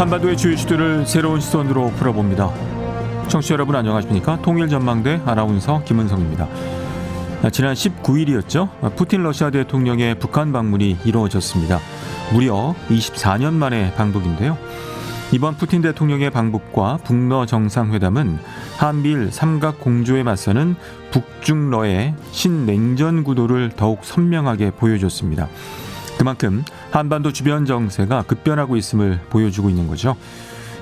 한반도의 주요 이슈들을 새로운 시선으로 풀어봅니다. 청취자 여러분 안녕하십니까? 통일전망대 아나운서 김은성입니다. 지난 19일이었죠. 푸틴 러시아 대통령의 북한 방문이 이루어졌습니다. 무려 24년 만의 방북인데요. 이번 푸틴 대통령의 방북과 북러 정상회담은 한미일 삼각 공조에 맞서는 북중러의 신냉전 구도를 더욱 선명하게 보여줬습니다. 그만큼 한반도 주변 정세가 급변하고 있음을 보여주고 있는 거죠.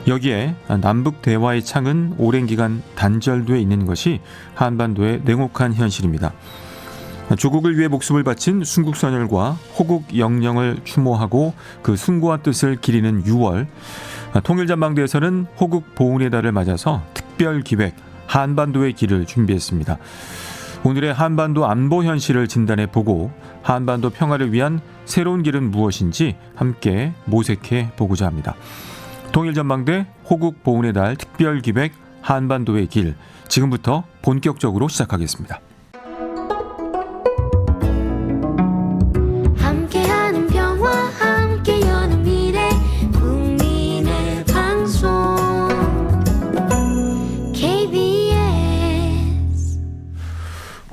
여기에 남북 대화의 창은 오랜 기간 단절돼 있는 것이 한반도의 냉혹한 현실입니다. 조국을 위해 목숨을 바친 순국선열과 호국 영령을 추모하고 그 숭고한 뜻을 기리는 6월, 통일전망대에서는 호국 보훈의 달을 맞아서 특별 기획 한반도의 길을 준비했습니다. 오늘의 한반도 안보 현실을 진단해보고 한반도 평화를 위한 새로운 길은 무엇인지 함께 모색해 보고자 합니다. 통일전망대 호국 보훈의 달 특별 기획 한반도의 길, 지금부터 본격적으로 시작하겠습니다. 함께하는 평화 함께 여는 미래 국민의 방송 KBS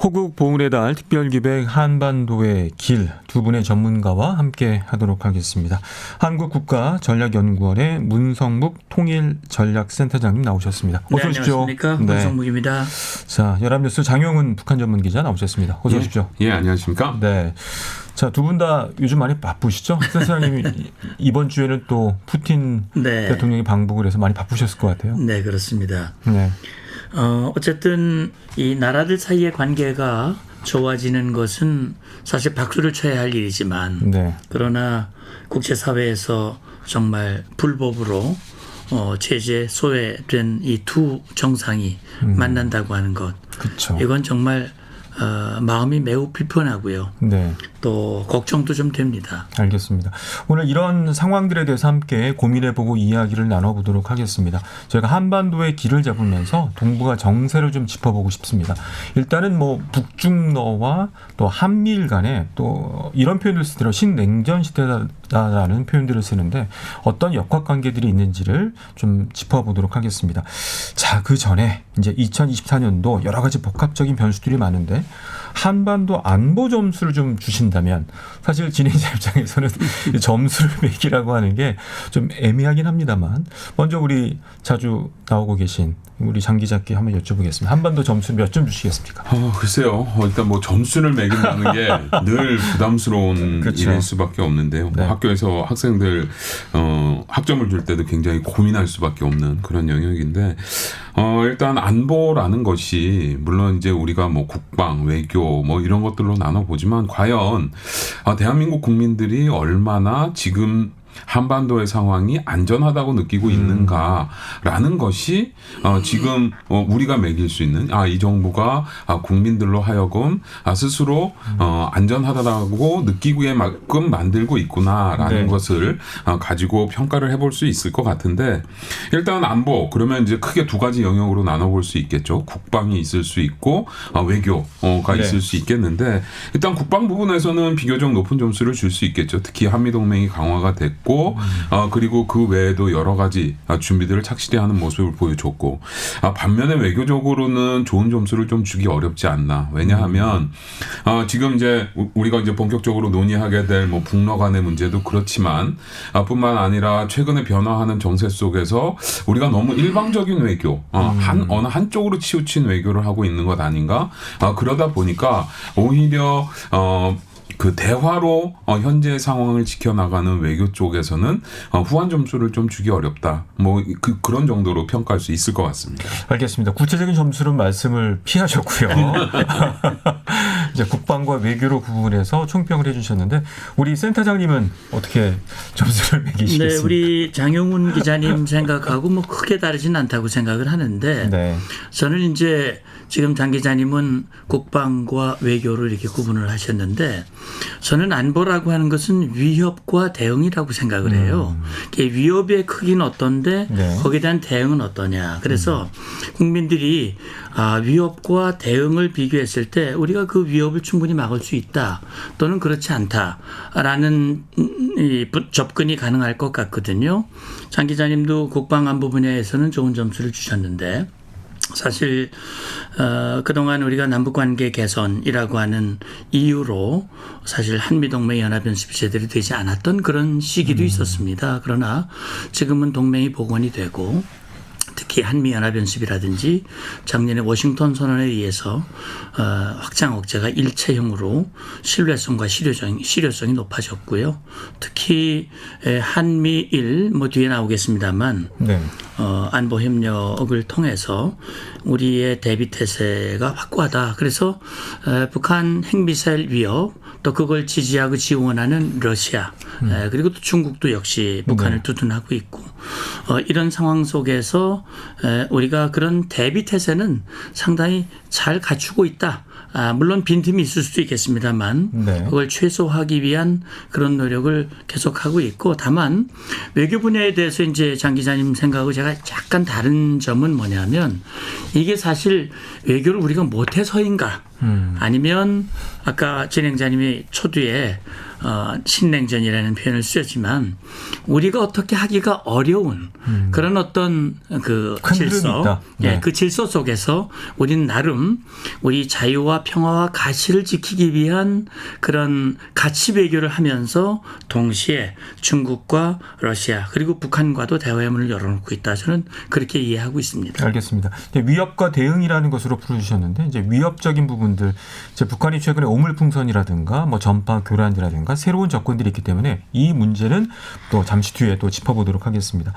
호국 보훈의 달 특별 기획 한반도의 길, 두 분의 전문가와 함께 하도록 하겠습니다. 한국국가전략연구원의 문성묵 통일전략센터장님 나오셨습니다. 어서 오십시오. 안녕하십니까. 문성묵입니다. 자, 연합뉴스 장용훈 북한 전문 기자 나오셨습니다. 어서 오십시오. 예, 안녕하십니까. 네. 자, 두 분 다 요즘 많이 바쁘시죠? 센터장님이 이번 주에는 또 푸틴 대통령이 방북을 해서 많이 바쁘셨을 것 같아요. 네, 그렇습니다. 네. 어쨌든 이 나라들 사이의 관계가 좋아지는 것은 사실 박수를 쳐야 할 일이지만 그러나 국제사회에서 정말 불법으로 제재 소외된 이 두 정상이 만난다고 하는 것, 그쵸. 이건 정말 마음이 매우 불편하고요. 네. 또 걱정도 좀 됩니다. 알겠습니다. 오늘 이런 상황들에 대해서 함께 고민해보고 이야기를 나눠보도록 하겠습니다. 저희가 한반도의 길을 잡으면서 동북아 정세를 좀 짚어보고 싶습니다. 일단은 뭐 북중러와 또 한미일 간에 또 이런 표현을 쓰더라고요. 신냉전 시대다라는 표현들을 쓰는데 어떤 역학관계들이 있는지를 좀 짚어보도록 하겠습니다. 자, 그 전에 이제 2024년도 여러 가지 복합적인 변수들이 많은데 한반도 안보 점수를 좀 주신다면, 사실 진행자 입장에서는 점수를 매기라고 하는 게 좀 애매하긴 합니다만, 먼저 우리 자주 나오고 계신 우리 장 기자께 한번 여쭤보겠습니다. 한반도 점수 몇 점 주시겠습니까? 글쎄요. 일단 뭐 점수를 매긴다는 게 늘 부담스러운 그렇죠. 일일 수밖에 없는데요. 네. 학교에서 학생들 학점을 줄 때도 굉장히 고민할 수밖에 없는 그런 영역인데, 일단 안보라는 것이 물론 이제 우리가 뭐 국방, 외교 뭐 이런 것들로 나눠보지만 과연 대한민국 국민들이 얼마나 지금 한반도의 상황이 안전하다고 느끼고 있는가라는 것이 지금 우리가 매길 수 있는, 이 정부가 국민들로 하여금 스스로 안전하다고 느끼게끔 만들고 있구나라는 것을 가지고 평가를 해볼 수 있을 것 같은데, 일단 안보 그러면 이제 크게 두 가지 영역으로 나눠볼 수 있겠죠. 국방이 있을 수 있고 외교가 있을 수 있겠는데, 일단 국방 부분에서는 비교적 높은 점수를 줄 수 있겠죠. 특히 한미동맹이 강화가 됐고 그리고 그 외에도 여러 가지 준비들을 착실히 하는 모습을 보여줬고, 반면에 외교적으로는 좋은 점수를 좀 주기 어렵지 않나. 왜냐하면 지금 이제 우리가 이제 본격적으로 논의하게 될 뭐 북러 간의 문제도 그렇지만 뿐만 아니라 최근에 변화하는 정세 속에서 우리가 너무 일방적인 외교, 어느 한쪽으로 치우친 외교를 하고 있는 것 아닌가. 그러다 보니까 오히려 그 대화로 현재 상황을 지켜나가는 외교 쪽에서는 후한 점수를 좀 주기 어렵다. 뭐 그런 정도로 평가할 수 있을 것 같습니다. 알겠습니다. 구체적인 점수는 말씀을 피하셨고요. 이제 국방과 외교로 구분해서 총평을 해주셨는데, 우리 센터장님은 어떻게 점수를 매기시겠습니까? 네, 우리 장용훈 기자님 생각하고 뭐 크게 다르진 않다고 생각을 하는데, 네. 저는 이제 지금 장 기자님은 국방과 외교를 이렇게 구분을 하셨는데, 저는 안보라고 하는 것은 위협과 대응이라고 생각을 해요. 위협의 크기는 어떤데 거기에 대한 대응은 어떠냐. 그래서 국민들이 위협과 대응을 비교했을 때 우리가 그 위협을 충분히 막을 수 있다 또는 그렇지 않다라는 접근이 가능할 것 같거든요. 장 기자님도 국방안보 분야에서는 좋은 점수를 주셨는데 사실 그동안 우리가 남북관계 개선이라고 하는 이유로 사실 한미동맹 연합연습이 제대로 되지 않았던 그런 시기도 있었습니다. 그러나 지금은 동맹이 복원이 되고 특히 한미연합연습이라든지 작년에 워싱턴 선언에 의해서 확장 억제가 일체형으로 신뢰성과 실효성이 높아졌고요. 특히 한미일 뒤에 나오겠습니다만 네. 안보 협력을 통해서 우리의 대비 태세가 확고하다. 그래서 북한 핵미사일 위협 또 그걸 지지하고 지원하는 러시아 그리고 또 중국도 역시 북한을 두둔하고 있고 이런 상황 속에서 우리가 그런 대비 태세는 상당히 잘 갖추고 있다. 물론 빈틈이 있을 수도 있겠습니다만 네. 그걸 최소화하기 위한 그런 노력을 계속하고 있고 다만 외교 분야에 대해서 이제 장 기자님 생각하고 제가 약간 다른 점은 뭐냐면 이게 사실 외교를 우리가 못해서인가 아니면 아까 진행자님이 초두에 신냉전이라는 표현을 쓰셨지만 우리가 어떻게 하기가 어려운 그런 어떤 그 질서, 네. 그 질서 속에서 우리는 나름 우리 자유와 평화와 가치를 지키기 위한 그런 가치 외교를 하면서 동시에 중국과 러시아 그리고 북한과도 대화의 문을 열어놓고 있다. 저는 그렇게 이해하고 있습니다. 알겠습니다. 위협과 대응이라는 것으로 풀어주셨는데 이제 위협적인 부분들, 이제 북한이 최근에 오물풍선이라든가 뭐 전파 교란이라든가 새로운 접근들이 있기 때문에 이 문제는 또 잠시 뒤에 또 짚어보도록 하겠습니다.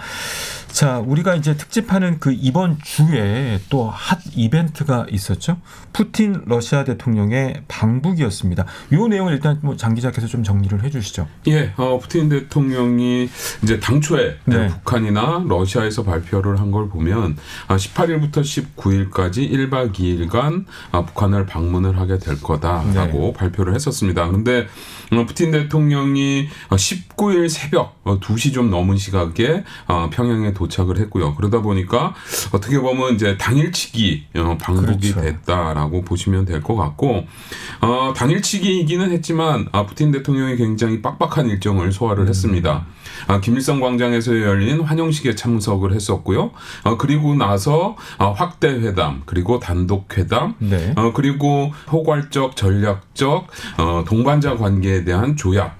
자, 우리가 이제 특집하는 그 이번 주에 또 핫 이벤트가 있었죠. 푸틴 러시아 대통령의 방북이었습니다. 이 내용을 일단 장 기자께서 좀 정리를 해주시죠. 예, 푸틴 대통령이 이제 당초에 네. 북한이나 러시아에서 발표를 한 걸 보면 18일부터 19일까지 1박 2일간 북한을 방문을 하게 될 거다라고 발표를 했었습니다. 그런데 푸틴 대통령이 19일 새벽 2시 좀 넘은 시각에 평양에 도착을 했고요. 그러다 보니까 어떻게 보면 이제 당일치기 방북이 그렇죠. 됐다라고 보시면 될 것 같고 당일치기이기는 했지만 푸틴 대통령이 굉장히 빡빡한 일정을 소화를 했습니다. 김일성 광장에서 열린 환영식에 참석을 했었고요. 그리고 나서 확대 회담 그리고 단독 회담 네. 그리고 포괄적 전략적 동반자 관계에 대한 조약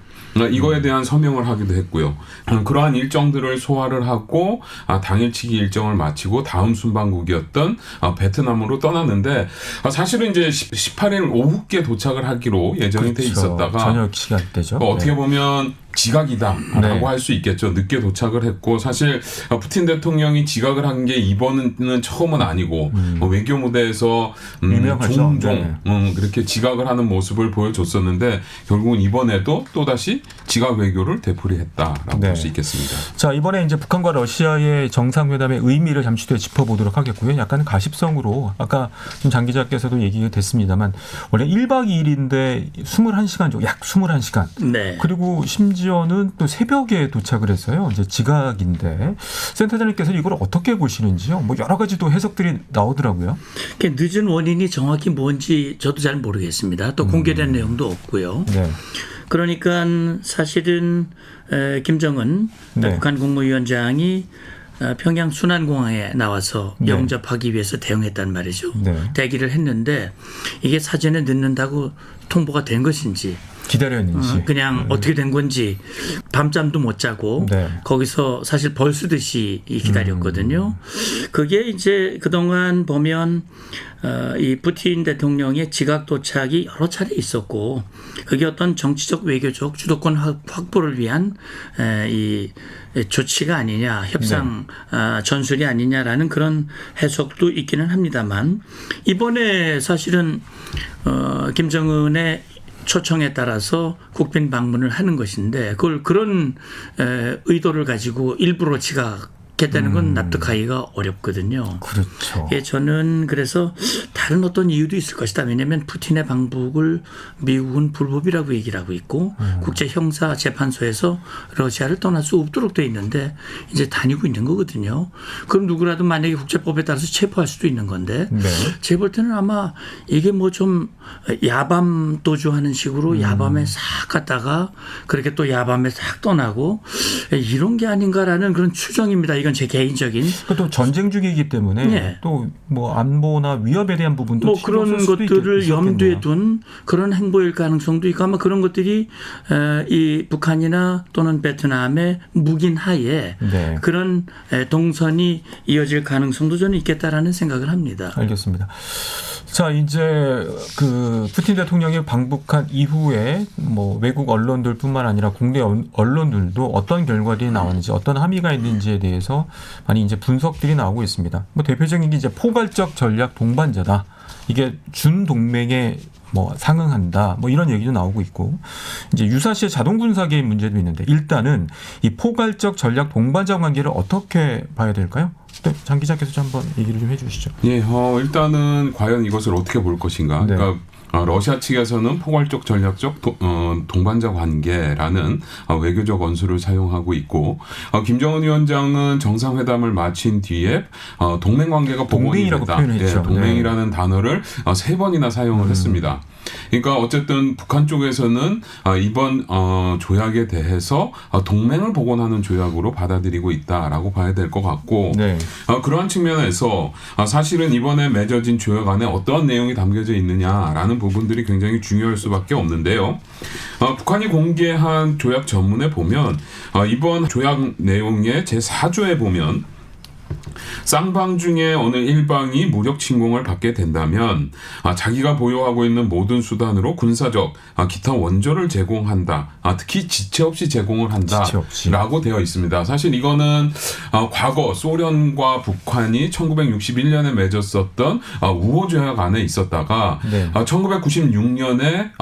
이거에 대한 서명을 하기도 했고요. 그러한 일정들을 소화를 하고 당일치기 일정을 마치고 다음 순방국이었던 베트남으로 떠났는데 사실은 이제 18일 오후께 도착을 하기로 예정이 돼 있었다가 저녁 시간대죠. 어떻게 보면 지각이다라고 네. 할 수 있겠죠. 늦게 도착을 했고 사실 푸틴 대통령이 지각을 한 게 이번은 처음은 아니고 외교 무대에서 유명하죠. 종종 네. 그렇게 지각을 하는 모습을 보여줬었는데 결국은 이번에도 또다시 지각 외교를 되풀이했다라고 네. 볼 수 있겠습니다. 자, 이번에 이제 북한과 러시아의 정상회담의 의미를 잠시 뒤에 짚어보도록 하겠고요. 약간 가십성으로 아까 좀 장 기자께서도 얘기가 됐습니다만 원래 1박 2일인데 21시간 정도, 약 21시간. 네. 그리고 심지어는 또 새벽에 도착을 했어요. 이제 지각인데 센터장님께서 이걸 어떻게 보시는지요? 뭐 여러 가지 또 해석들이 나오더라고요. 늦은 원인이 정확히 뭔지 저도 잘 모르겠습니다. 또 공개된 내용도 없고요. 네. 그러니까 사실은 김정은 네. 북한 국무위원장이 평양 순안공항에 나와서 네. 영접하기 위해서 대응했단 말이죠. 네. 대기를 했는데 이게 사전에 늦는다고 통보가 된 것인지 기다렸는지. 그냥 어떻게 된 건지 밤잠도 못 자고 네. 거기서 사실 벌 쓰듯이 기다렸거든요. 그게 이제 그동안 보면 이 푸틴 대통령의 지각 도착이 여러 차례 있었고 그게 어떤 정치적 외교적 주도권 확보를 위한 이 조치가 아니냐 협상 전술이 아니냐라는 그런 해석도 있기는 합니다만 이번에 사실은 김정은의 초청에 따라서 국빈 방문을 하는 것인데 그걸 그런 의도를 가지고 일부러 지각했다고 되는 건 납득하기가 어렵거든요. 그렇죠. 예, 저는 그래서 다른 어떤 이유도 있을 것이다. 왜냐하면 푸틴의 방북을 미국은 불법이라고 얘기를 하고 있고 국제형사재판소에서 러시아를 떠날 수 없도록 돼 있는데 이제 다니고 있는 거거든요. 그럼 누구라도 만약에 국제법에 따라서 체포할 수도 있는 건데 네. 제가 볼 때는 아마 이게 뭐 좀 야밤 도주하는 식으로 야밤에 싹 갔다가 그렇게 또 야밤에 싹 떠나고 이런 게 아닌가라는 그런 추정입니다. 이건 제 개인적인. 또 전쟁 중이기 때문에 네. 또 뭐 안보나 위협에 대한 부분도 뭐 신경 쓸 그런 수도 것들을 있겠네요. 염두에 둔 그런 행보일 가능성도 있고 아마 그런 것들이 이 북한이나 또는 베트남의 묵인 하에 네. 그런 동선이 이어질 가능성도 저는 있겠다라는 생각을 합니다. 알겠습니다. 자, 이제 그 푸틴 대통령이 방북한 이후에 뭐 외국 언론들뿐만 아니라 국내 언론들도 어떤 결과들이 나오는지 어떤 함의가 있는지에 대해서 많이 이제 분석들이 나오고 있습니다. 뭐 대표적인 게 이제 포괄적 전략 동반자다. 이게 준 동맹에 뭐 상응한다. 뭐 이런 얘기도 나오고 있고 이제 유사시의 자동 군사 개입 문제도 있는데 일단은 이 포괄적 전략 동반자 관계를 어떻게 봐야 될까요? 네, 장 기자께서 좀 한번 얘기를 좀 해주시죠. 예, 일단은 과연 이것을 어떻게 볼 것인가. 네. 그러니까 러시아 측에서는 포괄적 전략적 동반자 관계라는 외교적 언수를 사용하고 있고 김정은 위원장은 정상회담을 마친 뒤에 동맹 관계가 복원이 동맹이라고 됐다. 표현했죠. 예, 동맹이라는 단어를 3번이나 사용을 했습니다. 그러니까 어쨌든 북한 쪽에서는 이번 조약에 대해서 동맹을 복원하는 조약으로 받아들이고 있다라고 봐야 될 것 같고 네. 그러한 측면에서 사실은 이번에 맺어진 조약 안에 어떠한 내용이 담겨져 있느냐라는 부분들이 굉장히 중요할 수밖에 없는데요. 북한이 공개한 조약 전문에 보면 이번 조약 내용의 제4조에 보면 쌍방 중에 어느 일방이 무력 침공을 받게 된다면 자기가 보유하고 있는 모든 수단으로 군사적 기타 원조를 제공한다. 특히 지체 없이 제공을 한다라고 되어 있습니다. 사실 이거는 과거 소련과 북한이 1961년에 맺었었던 우호 조약 안에 있었다가 네. 1996년에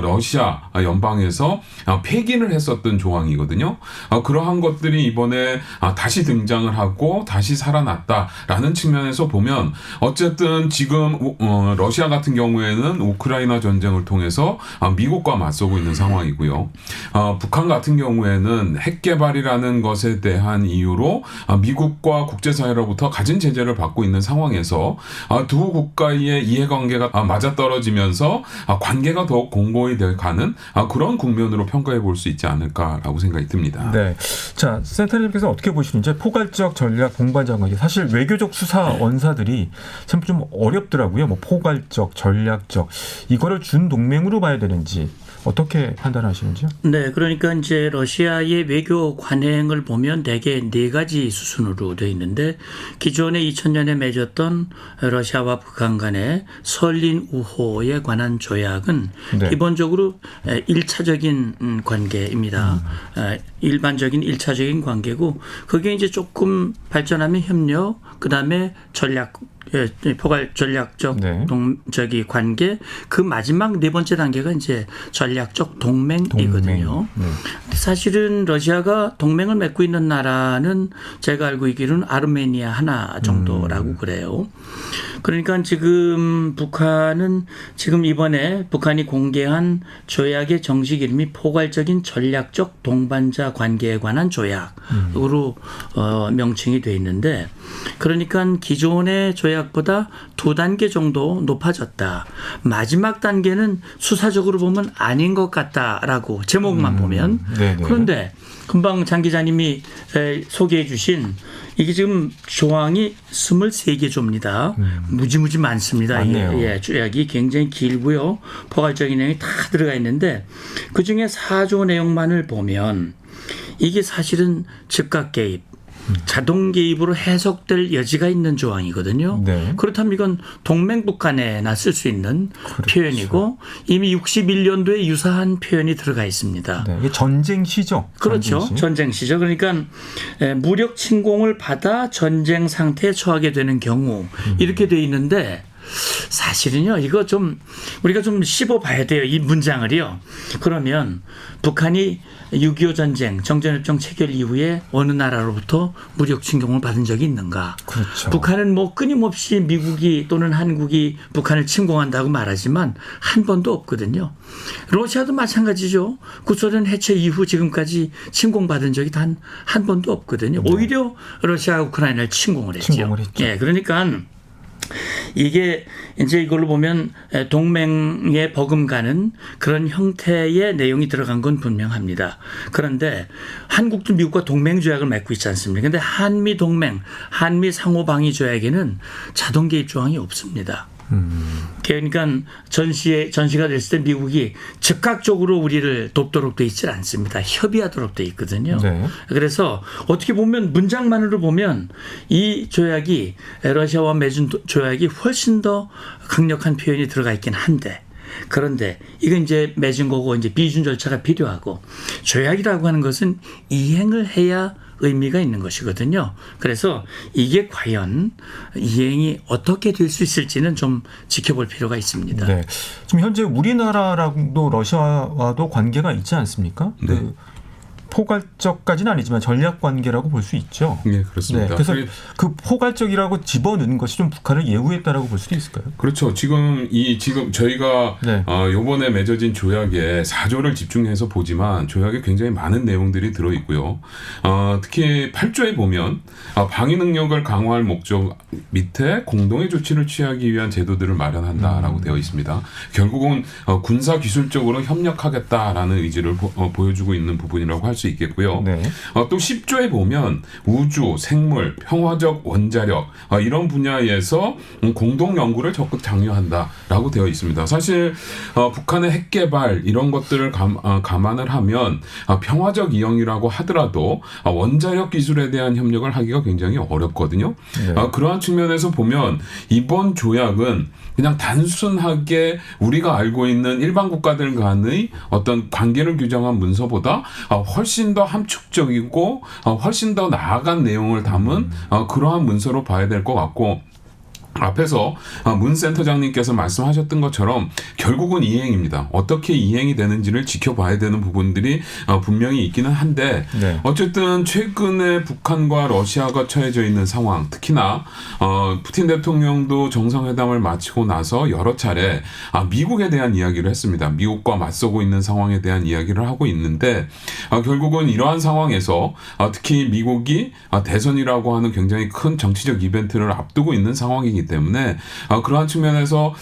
러시아 연방에서 폐기를 했었던 조항이거든요. 그러한 것들이 이번에 다시 등장을 하고 다시 살아났다라는 측면에서 보면 어쨌든 지금 러시아 같은 경우에는 우크라이나 전쟁을 통해서 미국과 맞서고 있는 상황이고요. 북한 같은 경우에는 핵 개발이라는 것에 대한 이유로 미국과 국제사회로부터 가진 제재를 받고 있는 상황에서 두 국가의 이해관계가 맞아떨어지면서 관계가 더욱 공고히 돼가는 그런 국면으로 평가해 볼 수 있지 않을까라고 생각이 듭니다. 네. 자, 센터님께서 어떻게 보시는지 포괄적 전략 동반자 관계 사실 외교적 수사 원사들이 참 좀 어렵더라고요. 뭐 포괄적, 전략적 이거를 준 동맹으로 봐야 되는지 어떻게 판단하시는지요? 네, 그러니까 이제 러시아의 외교 관행을 보면 대개 4가지 수순으로 되어 있는데 기존에 2000년에 맺었던 러시아와 북한 간의 설린 우호에 관한 조약은 네. 기본적으로 1차적인 관계입니다. 일반적인 1차적인 관계고 그게 이제 조금 발전하면 협력, 그다음에 전략 포괄 전략적 네. 관계 그 마지막 4번째 단계가 이제 전략적 동맹이거든요. 네. 사실은 러시아가 동맹을 맺고 있는 나라는 제가 알고 있기로는 아르메니아 하나 정도라고 그래요. 그러니까 지금 북한은 지금 이번에 북한이 공개한 조약의 정식 이름이 포괄적인 전략적 동반자 관계에 관한 조약으로 명칭이 돼 있는데 그러니까 기존의 조약보다 2단계 정도 높아졌다. 마지막 단계는 수사적으로 보면 아닌 것 같다라고 제목만 보면. 네네. 그런데 금방 장 기자님이 소개해 주신 이게 지금 조항이 23개 조입니다. 무지무지 많습니다. 맞네요. 예, 조약이 굉장히 길고요. 포괄적인 내용이 다 들어가 있는데 그중에 4조 내용만을 보면 이게 사실은 즉각 개입, 자동 개입으로 해석될 여지가 있는 조항이거든요. 네. 그렇다면 이건 동맹국 간에나 쓸 수 있는 표현이고 이미 61년도에 유사한 표현이 들어가 있습니다. 네. 이게 전쟁 시죠. 그렇죠. 전쟁 시죠. 그러니까 무력 침공을 받아 전쟁 상태에 처하게 되는 경우 이렇게 돼 있는데 사실은요, 이거 좀 우리가 좀 씹어봐야 돼요. 이 문장을요. 그러면 북한이 6.25 전쟁, 정전협정 체결 이후에 어느 나라로부터 무력 침공을 받은 적이 있는가? 그렇죠. 북한은 뭐 끊임없이 미국이 또는 한국이 북한을 침공한다고 말하지만 한 번도 없거든요. 러시아도 마찬가지죠. 구소련 해체 이후 지금까지 침공받은 적이 단 한 번도 없거든요. 오히려 러시아가 우크라이나를 침공을 했죠. 침공을 했죠. 예, 그러니까 이게 이제 이걸로 보면 동맹에 버금가는 그런 형태의 내용이 들어간 건 분명합니다. 그런데 한국도 미국과 동맹 조약을 맺고 있지 않습니까? 그런데 한미 동맹, 한미 상호 방위 조약에는 자동 개입 조항이 없습니다. 그러니까 전시가 됐을 때 미국이 즉각적으로 우리를 돕도록 돼 있지 않습니다. 협의하도록 돼 있거든요. 네. 그래서 어떻게 보면 문장만으로 보면 이 조약이 러시아와 맺은 조약이 훨씬 더 강력한 표현이 들어가 있긴 한데 그런데 이건 이제 맺은 거고 이제 비준 절차가 필요하고 조약이라고 하는 것은 이행을 해야 의미가 있는 것이거든요. 그래서 이게 과연 이행이 어떻게 될 수 있을지는 좀 지켜볼 필요가 있습니다. 네. 지금 현재 우리나라랑도 러시아와도 관계가 있지 않습니까? 네. 포괄적까지는 아니지만 전략 관계라고 볼 수 있죠. 네, 그렇습니다. 그래서 그 포괄적이라고 집어넣는 것이 좀 북한을 예우했다라고 볼 수도 있을까요? 그렇죠. 지금 저희가 네. 요번에 맺어진 조약에 4조를 집중해서 보지만 조약에 굉장히 많은 내용들이 들어 있고요. 특히 8조에 보면 방위 능력을 강화할 목적 밑에 공동의 조치를 취하기 위한 제도들을 마련한다라고 되어 있습니다. 결국은 군사 기술적으로 협력하겠다라는 의지를 보여주고 있는 부분이라고 할 수 있겠고요. 네. 또 10조에 보면 우주, 생물, 평화적 원자력 이런 분야에서 공동 연구를 적극 장려한다라고 되어 있습니다. 사실 북한의 핵 개발 이런 것들을 감안을 하면 평화적 이용이라고 하더라도 원자력 기술에 대한 협력을 하기가 굉장히 어렵거든요. 네. 그러한 측면에서 보면 이번 조약은 그냥 단순하게 우리가 알고 있는 일반 국가들 간의 어떤 관계를 규정한 문서보다 훨씬 더 함축적이고 훨씬 더 나아간 내용을 담은 그러한 문서로 봐야 될 것 같고 앞에서 문 센터장님께서 말씀하셨던 것처럼 결국은 이행입니다. 어떻게 이행이 되는지를 지켜봐야 되는 부분들이 분명히 있기는 한데 네. 어쨌든 최근에 북한과 러시아가 처해져 있는 상황 특히나 푸틴 대통령도 정상회담을 마치고 나서 여러 차례 미국에 대한 이야기를 했습니다. 미국과 맞서고 있는 상황에 대한 이야기를 하고 있는데 결국은 이러한 상황에서 특히 미국이 대선이라고 하는 굉장히 큰 정치적 이벤트를 앞두고 있는 상황이기 때문에 그러한 측면에서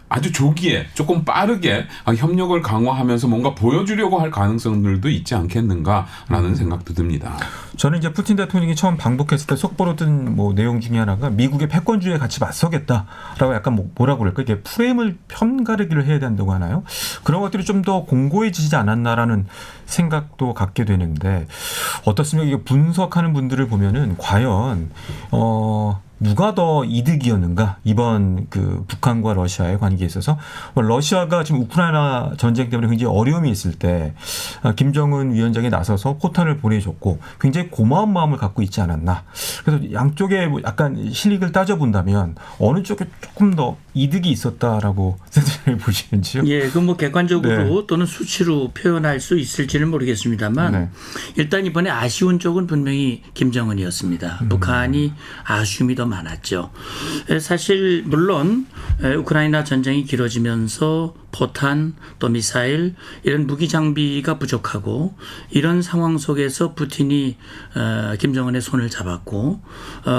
아주 조기에 조금 빠르게 협력을 강화하면서 뭔가 보여주려고 할 가능성들도 있지 않겠는가라는 생각도 듭니다. 저는 이제 푸틴 대통령이 처음 방북했을 때 속보로 뜬 내용 중에 하나가 미국의 패권주의에 같이 맞서겠다라고 약간 뭐라고 그럴까 이게 프레임을 편가르기를 해야 된다고 하나요? 그런 것들이 좀 더 공고해지지 않았나라는 생각도 갖게 되는데 어떻습니까? 이게 분석하는 분들을 보면은 과연 누가 더 이득이었는가 이번 그 북한과 러시아의 관계에 있어서 러시아가 지금 우크라이나 전쟁 때문에 굉장히 어려움이 있을 때 김정은 위원장이 나서서 포탄을 보내줬고 굉장히 고마운 마음을 갖고 있지 않았나. 그래서 양쪽에 약간 실익을 따져본다면 어느 쪽에 조금 더 이득이 있었다라고 센터장님 보시는지요? 예, 그 뭐 객관적으로 네. 또는 수치로 표현할 수 있을지는 모르겠습니다만 네. 일단 이번에 아쉬운 쪽은 분명히 김정은이었습니다. 북한이 아쉬움이 더 많았죠. 사실 물론 우크라이나 전쟁이 길어지면서 포탄 또 미사일 이런 무기 장비가 부족하고 이런 상황 속에서 푸틴이 김정은의 손을 잡았고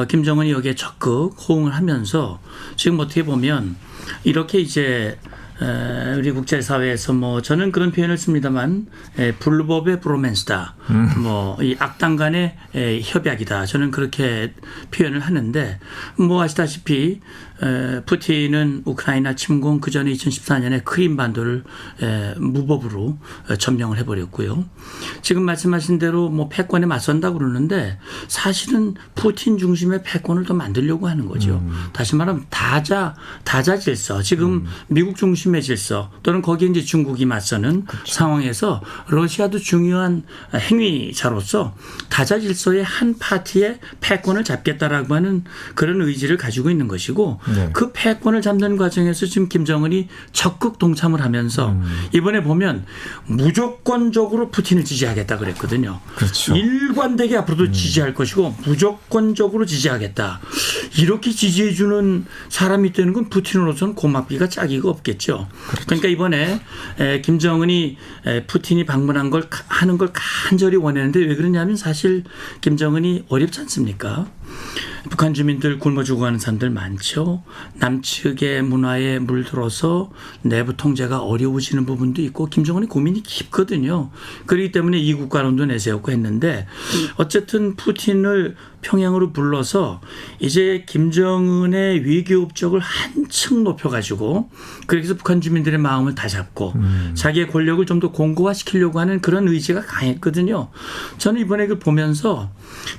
김정은이 여기에 적극 호응을 하면서 지금 어떻게 보면 이렇게 이제 우리 국제사회에서 뭐 저는 그런 표현을 씁니다만 불법의 브로맨스다. 뭐 이 악당 간의 협약이다. 저는 그렇게 표현을 하는데 뭐 아시다시피 푸틴은 우크라이나 침공 그 전에 2014년에 크림 반도를 무법으로 점령을 해버렸고요. 지금 말씀하신 대로 뭐 패권에 맞선다고 그러는데 사실은 푸틴 중심의 패권을 더 만들려고 하는 거죠. 다시 말하면 다자 질서. 지금 미국 중심의 중심의 질서 또는 거기에 이제 중국이 맞서는 상황에서 러시아도 중요한 행위자로서 다자 질서의 한 파티의 패권을 잡겠다라고 하는 그런 의지를 가지고 있는 것이고 네. 그 패권을 잡는 과정에서 지금 김정은이 적극 동참을 하면서 이번에 보면 무조건적으로 푸틴을 지지하겠다 그랬거든요. 그렇죠. 일관되게 앞으로도 지지할 것이고 무조건적으로 지지하겠다. 이렇게 지지해 주는 사람이 있다는 건 푸틴으로서는 고맙기가 짝이가 없겠죠. 그러니까 이번에 김정은이 푸틴이 방문한 걸 하는 걸 간절히 원했는데 왜 그러냐면 사실 김정은이 어렵지 않습니까? 북한 주민들 굶어 죽어가는 사람들 많죠. 남측의 문화에 물들어서 내부 통제가 어려워지는 부분도 있고 김정은이 고민이 깊거든요. 그렇기 때문에 이국가론도 내세웠고 했는데 어쨌든 푸틴을 평양으로 불러서 이제 김정은의 외교 업적을 한층 높여가지고 그래서 북한 주민들의 마음을 다 잡고 자기의 권력을 좀 더 공고화시키려고 하는 그런 의지가 강했거든요. 저는 이번에 그 보면서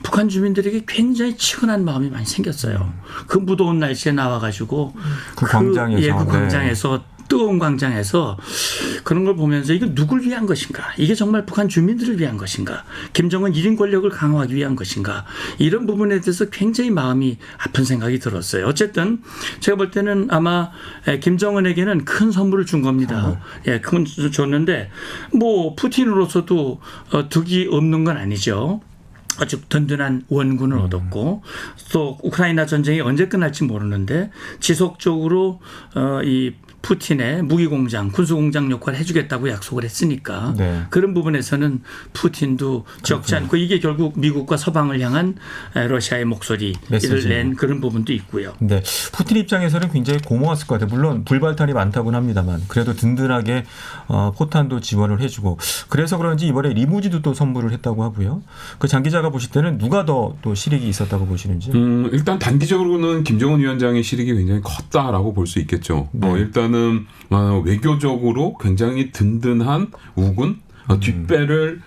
북한 주민들에게 굉장히 치근한 마음이 많이 생겼어요. 그 무더운 날씨에 나와가지고 그 광장에서. 그 광장에서 뜨거운 광장에서 그런 걸 보면서 이게 누굴 위한 것인가? 이게 정말 북한 주민들을 위한 것인가? 김정은 1인 권력을 강화하기 위한 것인가? 이런 부분에 대해서 굉장히 마음이 아픈 생각이 들었어요. 어쨌든 제가 볼 때는 아마 김정은에게는 큰 선물을 준 겁니다. 예, 큰 줬는데 뭐 푸틴으로서도 득이 없는 건 아니죠. 아주 든든한 원군을 얻었고 또 우크라이나 전쟁이 언제 끝날지 모르는데 지속적으로 이 푸틴의 무기공장, 군수공장 역할을 해주겠다고 약속을 했으니까 네. 그런 부분에서는 푸틴도 적지 않고 이게 결국 미국과 서방을 향한 러시아의 목소리를 메시지. 낸 그런 부분도 있고요. 네, 푸틴 입장에서는 굉장히 고마웠을 것 같아요. 물론 불발탄이 많다고는 합니다만 그래도 든든하게 포탄도 지원을 해주고 그래서 그런지 이번에 리무진도 또 선물을 했다고 하고요. 그 장 기자가 보실 때는 누가 더 또 실익이 있었다고 보시는지? 일단 단기적으로는 김정은 위원장의 실익이 굉장히 컸다라고 볼 수 있겠죠. 네. 일단은 외교적으로 굉장히 든든한 우군 뒷배를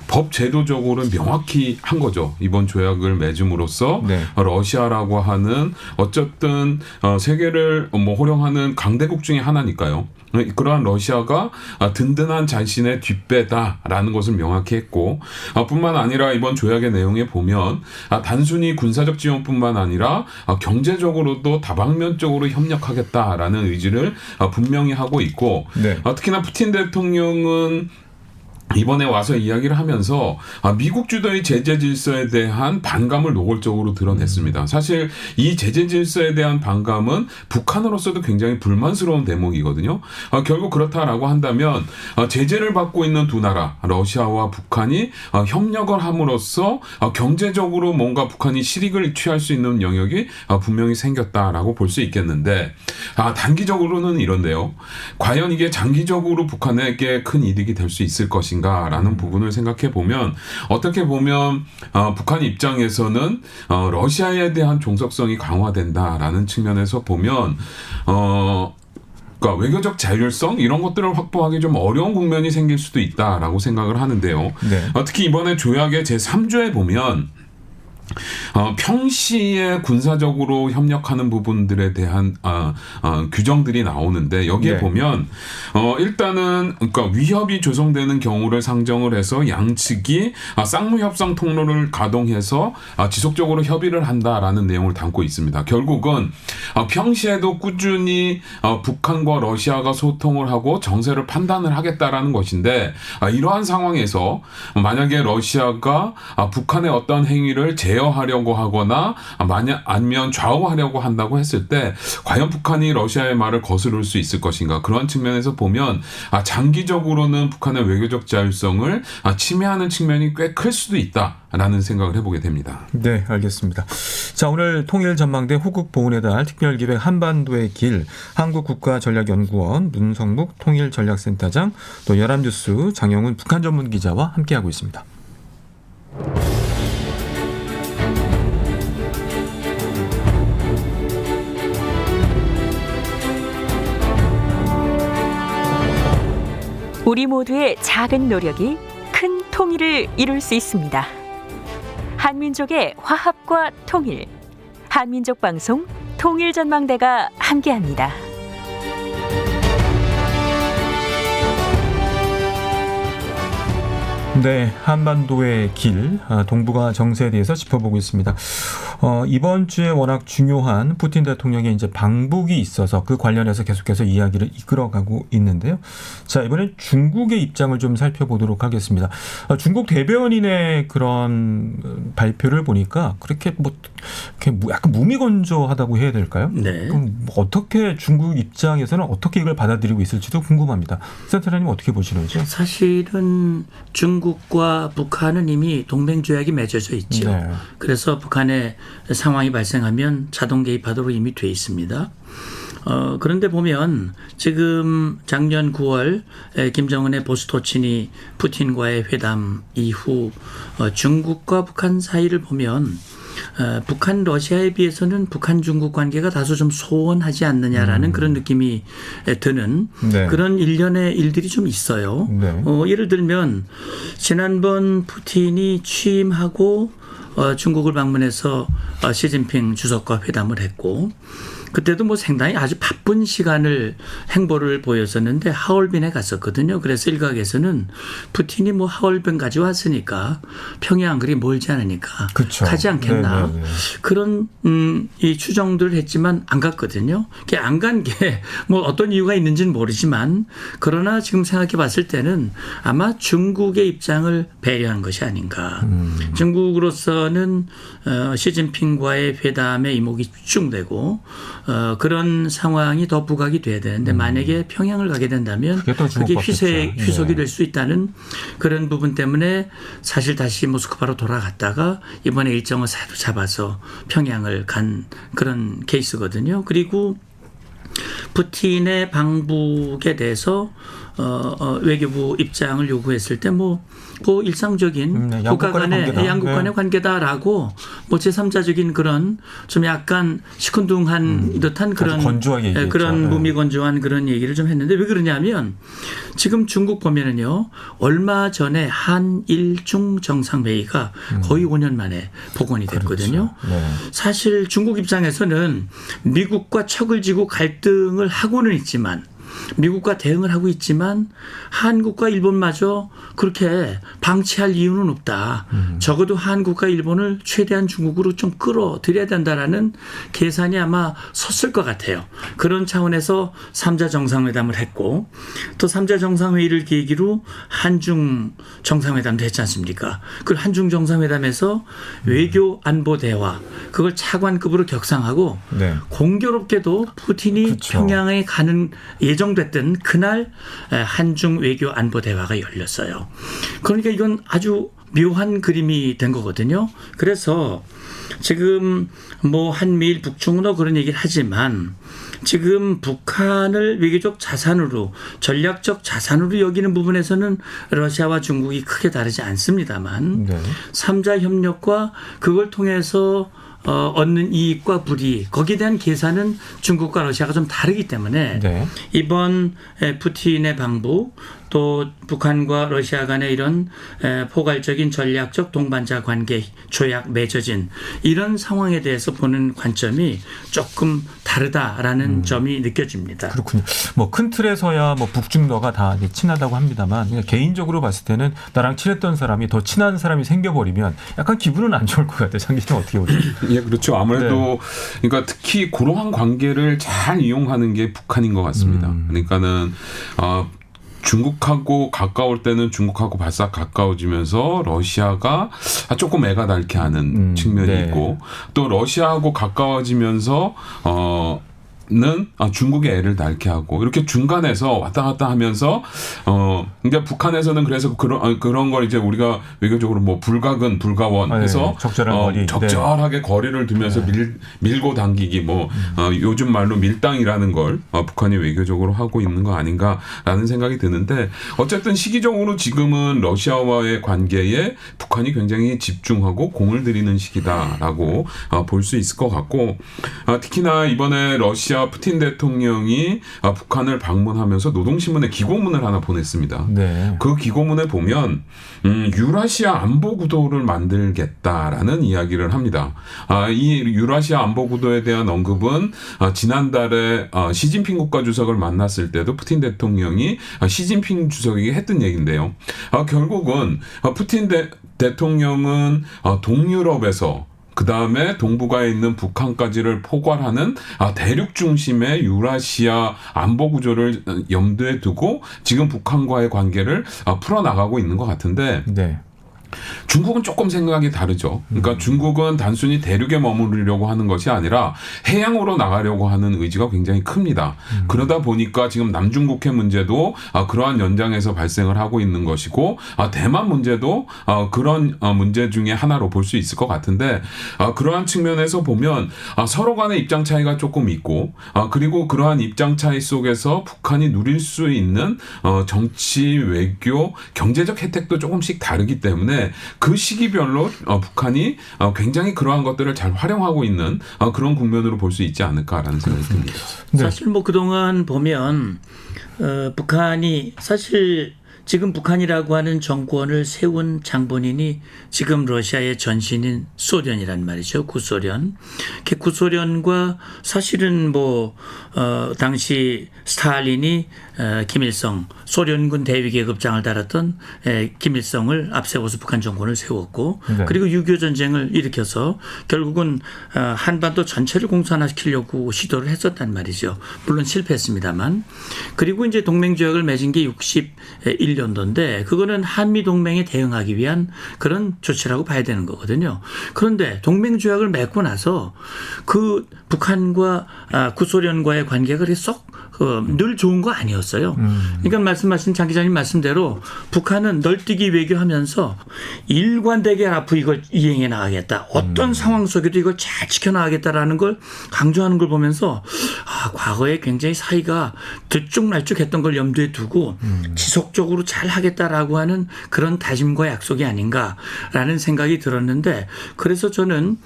법 제도적으로 명확히 한 거죠. 이번 조약을 맺음으로써 네. 러시아라고 하는 어쨌든 세계를 호령하는 강대국 중에 하나니까요. 그러한 러시아가 든든한 자신의 뒷배다라는 것을 명확히 했고 뿐만 아니라 이번 조약의 내용에 보면 단순히 군사적 지원뿐만 아니라 경제적으로도 다방면적으로 협력하겠다라는 의지를 분명히 하고 있고 네. 특히나 푸틴 대통령은 이번에 와서 이야기를 하면서 미국 주도의 제재 질서에 대한 반감을 노골적으로 드러냈습니다. 사실 이 제재 질서에 대한 반감은 북한으로서도 굉장히 불만스러운 대목이거든요. 결국 그렇다라고 한다면 제재를 받고 있는 두 나라 러시아와 북한이 협력을 함으로써 경제적으로 뭔가 북한이 실익을 취할 수 있는 영역이 분명히 생겼다라고 볼 수 있겠는데 단기적으로는 이런데요. 과연 이게 장기적으로 북한에게 큰 이득이 될 수 있을 것인가? 라는 부분을 생각해 보면 어떻게 보면 북한 입장에서는 러시아에 대한 종속성이 강화된다라는 측면에서 보면 그러니까 외교적 자율성 이런 것들을 확보하기 좀 어려운 국면이 생길 수도 있다라고 생각을 하는데요. 네. 특히 이번에 조약의 제3조에 보면 평시에 군사적으로 협력하는 부분들에 대한 규정들이 나오는데 여기에 네. 보면 일단은 그러니까 위협이 조성되는 경우를 상정을 해서 양측이 쌍무협상 통로를 가동해서 지속적으로 협의를 한다라는 내용을 담고 있습니다. 결국은 평시에도 꾸준히 북한과 러시아가 소통을 하고 정세를 판단을 하겠다라는 것인데 이러한 상황에서 만약에 러시아가 북한의 어떤 행위를 제어하려고 하거나 만약 아니면 좌우하려고 한다고 했을 때 과연 북한이 러시아의 말을 거스를 수 있을 것인가 그런 측면에서 보면 장기적으로는 북한의 외교적 자율성을 침해하는 측면이 꽤 클 수도 있다라는 생각을 해보게 됩니다. 네, 알겠습니다. 자, 오늘 통일전망대 호국보훈의 달 특별기획 한반도의 길 한국국가전략연구원 문성묵 통일전략센터장 또 연합뉴스 장영훈 북한 전문 기자와 함께하고 있습니다. 우리 모두의 작은 노력이 큰 통일을 이룰 수 있습니다. 한민족의 화합과 통일, 한민족 방송 통일전망대가 함께합니다. 네, 한반도의 길, 동북아 정세에 대해서 짚어보고 있습니다. 이번 주에 워낙 중요한 푸틴 대통령의 이제 방북이 있어서 그 관련해서 계속해서 이야기를 이끌어가고 있는데요. 자, 이번엔 중국의 입장을 좀 살펴보도록 하겠습니다. 중국 대변인의 그런 발표를 보니까 그렇게 이렇게 약간 무미건조하다고 해야 될까요? 네. 그럼 어떻게 중국 입장에서는 어떻게 이걸 받아들이고 있을지도 궁금합니다. 센터장님 어떻게 보시는지요? 사실은 중국과 북한은 이미 동맹조약이 맺어져 있죠. 네. 그래서 북한의 상황이 발생하면 자동 개입하도록 이미 돼 있습니다. 그런데 보면 지금 작년 9월 김정은의 보스토친이 푸틴과의 회담 이후 중국과 북한 사이를 보면 북한 러시아에 비해서는 북한 중국 관계가 다소 좀 소원하지 않느냐라는 그런 느낌이 드는 네. 그런 일련의 일들이 좀 있어요. 네. 예를 들면 지난번 푸틴이 취임하고 중국을 방문해서 시진핑 주석과 회담을 했고 그때도 뭐 상당히 아주 바쁜 시간을 행보를 보였었는데 하얼빈에 갔었거든요. 그래서 일각에서는 푸틴이 뭐 하얼빈까지 왔으니까 평양 그리 멀지 않으니까 그쵸. 가지 않겠나. 네네네. 그런 이 추정들을 했지만 안 갔거든요. 안 간 게 뭐 어떤 이유가 있는지는 모르지만 그러나 지금 생각해 봤을 때는 아마 중국의 입장을 배려한 것이 아닌가. 중국으로서는 시진핑과의 회담에 이목이 집중되고 그런 상황이 더 부각이 돼야 되는데 만약에 평양을 가게 된다면 그게 또 그게 주목받겠죠. 희석이 네. 될 수 있다는 그런 부분 때문에 사실 다시 모스크바로 돌아갔다가 이번에 일정을 새로 잡아서 평양을 간 그런 케이스거든요. 그리고 푸틴의 방북에 대해서 외교부 입장을 요구했을 때 그 일상적인 네, 국가 양국 간의 간의 관계다. 양국 간의 네. 관계다라고 뭐 제3자적인 그런 좀 약간 시큰둥한 듯한 그런 아주 건조하게 얘기했죠. 그런 네. 무미건조한 그런 얘기를 좀 했는데 왜 그러냐면 지금 중국 보면은요 얼마 전에 한일중 정상회의가 거의 5년 만에 복원이 됐거든요. 그렇죠. 네. 사실 중국 입장에서는 미국과 척을 지고 갈등을 하고는 있지만 미국과 대응을 하고 있지만 한국과 일본마저 그렇게 방치할 이유는 없다. 적어도 한국과 일본을 최대한 중국으로 좀 끌어들여야 된다라는 계산이 아마 섰을 것 같아요. 그런 차원에서 3자 정상회담을 했고 또 3자 정상회의를 계기로 한중 정상회담도 했지 않습니까? 그 한중 정상회담에서 외교 안보 대화 그걸 차관급으로 격상하고 네. 공교롭게도 푸틴이 그렇죠. 평양에 가는 예정됐던 그날 한중 외교 안보 대화가 열렸어요. 그러니까 이건 아주 묘한 그림이 된 거거든요. 그래서 지금 뭐 한미일 북중러 그런 얘기를 하지만 지금 북한을 외교적 자산으로 전략적 자산으로 여기는 부분에서는 러시아와 중국이 크게 다르지 않습니다만 네. 3자 협력과 그걸 통해서 얻는 이익과 불이익 거기에 대한 계산은 중국과 러시아가 좀 다르기 때문에 네. 이번 푸틴의 방북 또 북한과 러시아 간의 이런 포괄적인 전략적 동반자 관계 조약 맺어진 이런 상황에 대해서 보는 관점이 조금 다르다라는 점이 느껴집니다. 그렇군요. 뭐 큰 틀에서야 뭐 북중러가 다 이제 친하다고 합니다만 그냥 개인적으로 봤을 때는 나랑 친했던 사람이 더 친한 사람이 생겨버리면 약간 기분은 안 좋을 것 같아요. 장 기자 어떻게 보세요? 예, 그렇죠. 아무래도 그러니까 특히 그러한 관계를 잘 이용하는 게 북한인 것 같습니다. 그러니까는 중국하고 가까울 때는 중국하고 바싹 가까워지면서 러시아가 조금 애가 닳게 하는 측면이 네. 있고 또 러시아하고 가까워지면서 중국의 애를 낳게 하고 이렇게 중간에서 왔다 갔다 하면서 그러니까 북한에서는 그래서 그런 걸 이제 우리가 외교적으로 뭐 불가근 불가원 해서 적절한 거리. 적절하게 거리를 두면서 밀고 당기기 요즘 말로 밀당이라는 걸 북한이 외교적으로 하고 있는 거 아닌가라는 생각이 드는데 어쨌든 시기적으로 지금은 러시아와의 관계에 북한이 굉장히 집중하고 공을 들이는 시기다라고 볼 수 있을 것 같고 특히나 이번에 러시아 러시아 푸틴 대통령이 북한을 방문하면서 노동신문에 기고문을 하나 보냈습니다. 네. 그 기고문에 보면 유라시아 안보 구도를 만들겠다라는 이야기를 합니다. 이 유라시아 안보 구도에 대한 언급은 지난달에 시진핑 국가주석을 만났을 때도 푸틴 대통령이 시진핑 주석에게 했던 얘기인데요. 결국은 푸틴 대통령은 동유럽에서 그 다음에 동북아에 있는 북한까지를 포괄하는 대륙 중심의 유라시아 안보 구조를 염두에 두고 지금 북한과의 관계를 풀어나가고 있는 것 같은데 네. 중국은 조금 생각이 다르죠. 그러니까 중국은 단순히 대륙에 머무르려고 하는 것이 아니라 해양으로 나가려고 하는 의지가 굉장히 큽니다. 그러다 보니까 지금 남중국해 문제도 그러한 연장에서 발생을 하고 있는 것이고 대만 문제도 그런 문제 중에 하나로 볼 수 있을 것 같은데 그러한 측면에서 보면 서로 간의 입장 차이가 조금 있고 그리고 그러한 입장 차이 속에서 북한이 누릴 수 있는 정치, 외교, 경제적 혜택도 조금씩 다르기 때문에 그 시기별로 북한이 굉장히 그러한 것들을 잘 활용하고 있는 그런 국면으로 볼 수 있지 않을까라는 생각이 듭니다. 네. 사실 뭐 그동안 보면 북한이 사실 지금 북한이라고 하는 정권을 세운 장본인이 지금 러시아의 전신인 소련이란 말이죠. 구소련. 구소련과 사실은 뭐 당시 스탈린이 김일성 소련군 대위계급장을 달았던 김일성을 앞세워서 북한 정권을 세웠고 네. 그리고 6.25 전쟁을 일으켜서 결국은 한반도 전체를 공산화시키려고 시도를 했었단 말이죠. 물론 실패했습니다만. 그리고 이제 동맹조약을 맺은 게 61년도인데 그거는 한미 동맹에 대응하기 위한 그런 조치라고 봐야 되는 거거든요. 그런데 동맹조약을 맺고 나서 그 북한과 구소련과의 관계가 썩 늘 좋은 거 아니었어요. 그러니까 말씀하신 장 기자님 말씀대로 북한은 널뛰기 외교하면서 일관되게 앞으로 이걸 이행해 나가겠다. 어떤 상황 속에도 이걸 잘 지켜나가겠다라는 걸 강조하는 걸 보면서 과거에 굉장히 사이가 들쭉날쭉했던 걸 염두에 두고 지속적으로 잘 하겠다라고 하는 그런 다짐과 약속이 아닌가라는 생각이 들었는데 그래서 저는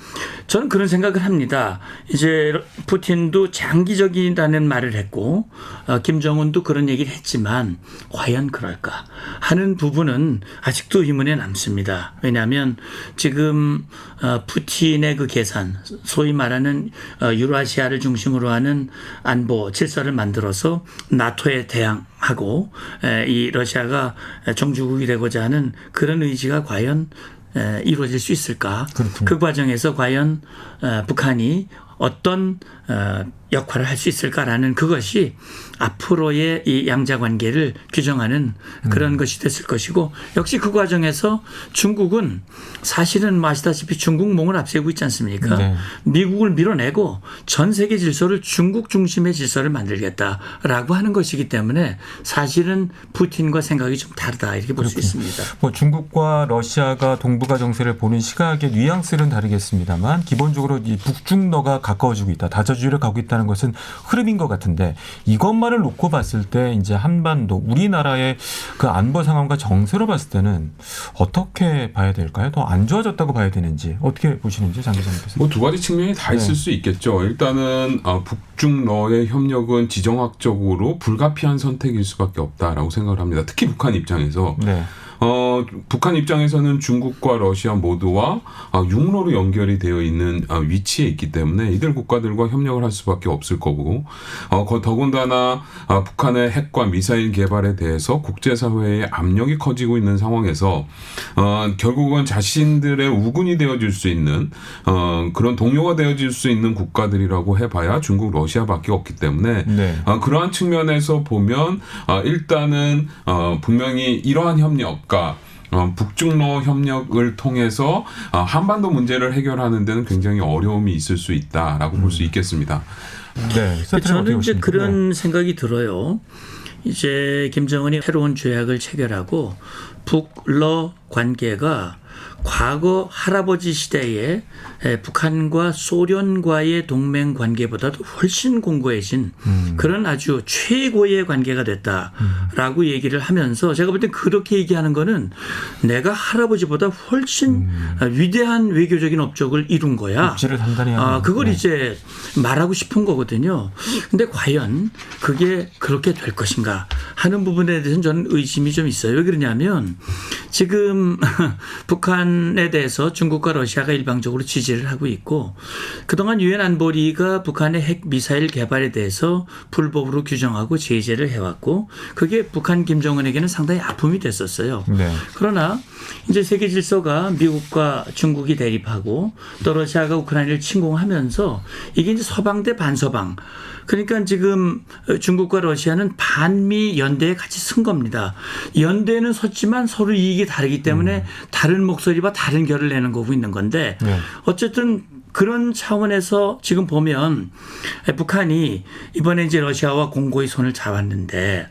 그런 생각을 합니다. 이제 푸틴도 장기적이라는 말을 했고 김정은도 그런 얘기를 했지만 과연 그럴까 하는 부분은 아직도 의문에 남습니다. 왜냐하면 지금 푸틴의 그 계산 소위 말하는 유라시아를 중심으로 하는 안보 질서를 만들어서 나토에 대항하고 이 러시아가 정주국이 되고자 하는 그런 의지가 과연 이루어질 수 있을까? 그렇군요. 그 과정에서 과연 북한이 어떤 역할을 할 수 있을까라는 그것이 앞으로의 이 양자 관계를 규정하는 그런 것이 됐을 것이고 역시 그 과정에서 중국은 사실은 아시다시피 중국몽을 앞세우고 있지 않습니까? 네. 미국을 밀어내고 전 세계 질서를 중국 중심의 질서를 만들겠다라고 하는 것이기 때문에 사실은 푸틴과 생각이 좀 다르다 이렇게 볼 수 있습니다. 뭐 중국과 러시아가 동북아 정세를 보는 시각의 뉘앙스는 다르겠습니다만 기본적으로 이 북중러가 가까워지고 있다. 다자주의를 가고 있다는 것은 흐름인 것 같은데 이것만을 놓고 봤을 때 이제 한반도 우리나라의 그 안보 상황과 정세로 봤을 때는 어떻게 봐야 될까요? 더 안 좋아졌다고 봐야 되는지 어떻게 보시는지 장 기자님께서. 뭐 두 가지 측면이 다 있을 수 있겠죠. 일단은 북중러의 협력은 지정학적으로 불가피한 선택일 수밖에 없다라고 생각을 합니다. 특히 북한 입장에서. 네. 북한 입장에서는 중국과 러시아 모두와 육로로 연결이 되어 있는 위치에 있기 때문에 이들 국가들과 협력을 할 수밖에 없을 거고 더군다나 북한의 핵과 미사일 개발에 대해서 국제사회의 압력이 커지고 있는 상황에서 결국은 자신들의 우군이 되어줄 수 있는 그런 동료가 되어줄 수 있는 국가들이라고 해봐야 중국, 러시아밖에 없기 때문에 네. 그러한 측면에서 보면 일단은 분명히 이러한 협력 북중러 협력을 통해서 한반도 문제를 해결하는 데는 굉장히 어려움이 있을 수 있다라고 볼 수 있겠습니다. 네. 저는 이제 그런 생각이 들어요. 이제 김정은이 새로운 조약을 체결하고 북러 관계가 과거 할아버지 시대에 북한과 소련과의 동맹 관계보다도 훨씬 공고해진 그런 아주 최고의 관계가 됐다라고 얘기를 하면서 제가 볼 때 그렇게 얘기하는 거는 내가 할아버지보다 훨씬 위대한 외교적인 업적을 이룬 거야. 입지를 단단히 하는. 그걸 네. 이제 말하고 싶은 거거든요. 근데 과연 그게 그렇게 될 것인가 하는 부분에 대해서는 저는 의심이 좀 있어요. 왜 그러냐면 지금 북한에 대해서 중국과 러시아가 일방적으로 지지를 하고 있고 그동안 유엔 안보리가 북한의 핵 미사일 개발에 대해서 불법으로 규정하고 제재를 해왔고 그게 북한 김정은에게는 상당히 아픔이 됐었어요. 네. 그러나 이제 세계 질서가 미국과 중국이 대립하고 또 러시아가 우크라이나를 침공하면서 이게 이제 서방 대 반서방. 그러니까 지금 중국과 러시아는 반미 연대에 같이 쓴 겁니다. 연대는 섰지만 서로 이익이 다르기 때문에 다른 목소리와 다른 결을 내는 거고 있는 건데 네. 어쨌든 그런 차원에서 지금 보면 북한이 이번에 이제 러시아와 공고히 손을 잡았는데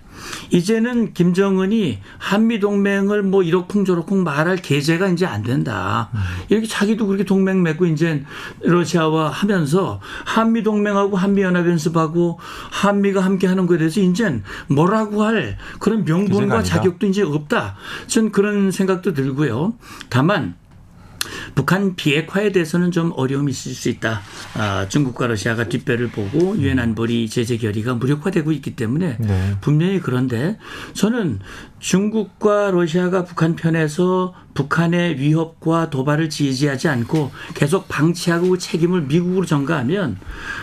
이제는 김정은이 한미동맹을 뭐 이러쿵저러쿵 말할 계제가 이제 안 된다. 이렇게 자기도 그렇게 동맹 맺고 이제 러시아와 하면서 한미동맹하고 한미연합연습하고 한미가 함께 하는 거에 대해서 이제 뭐라고 할 그런 명분과 자격도 이제 없다. 전 그런 생각도 들고요. 다만 북한 비핵화에 대해서는 좀 어려움이 있을 수 있다. 중국과 러시아가 뒷배를 보고 유엔 안보리 제재 결의가 무력화되고 있기 때문에 네. 분명히 그런데 저는 중국과 러시아가 북한 편에서 북한의 위협과 도발을 지지하지 않고 계속 방치하고 책임을 미국으로 전가하면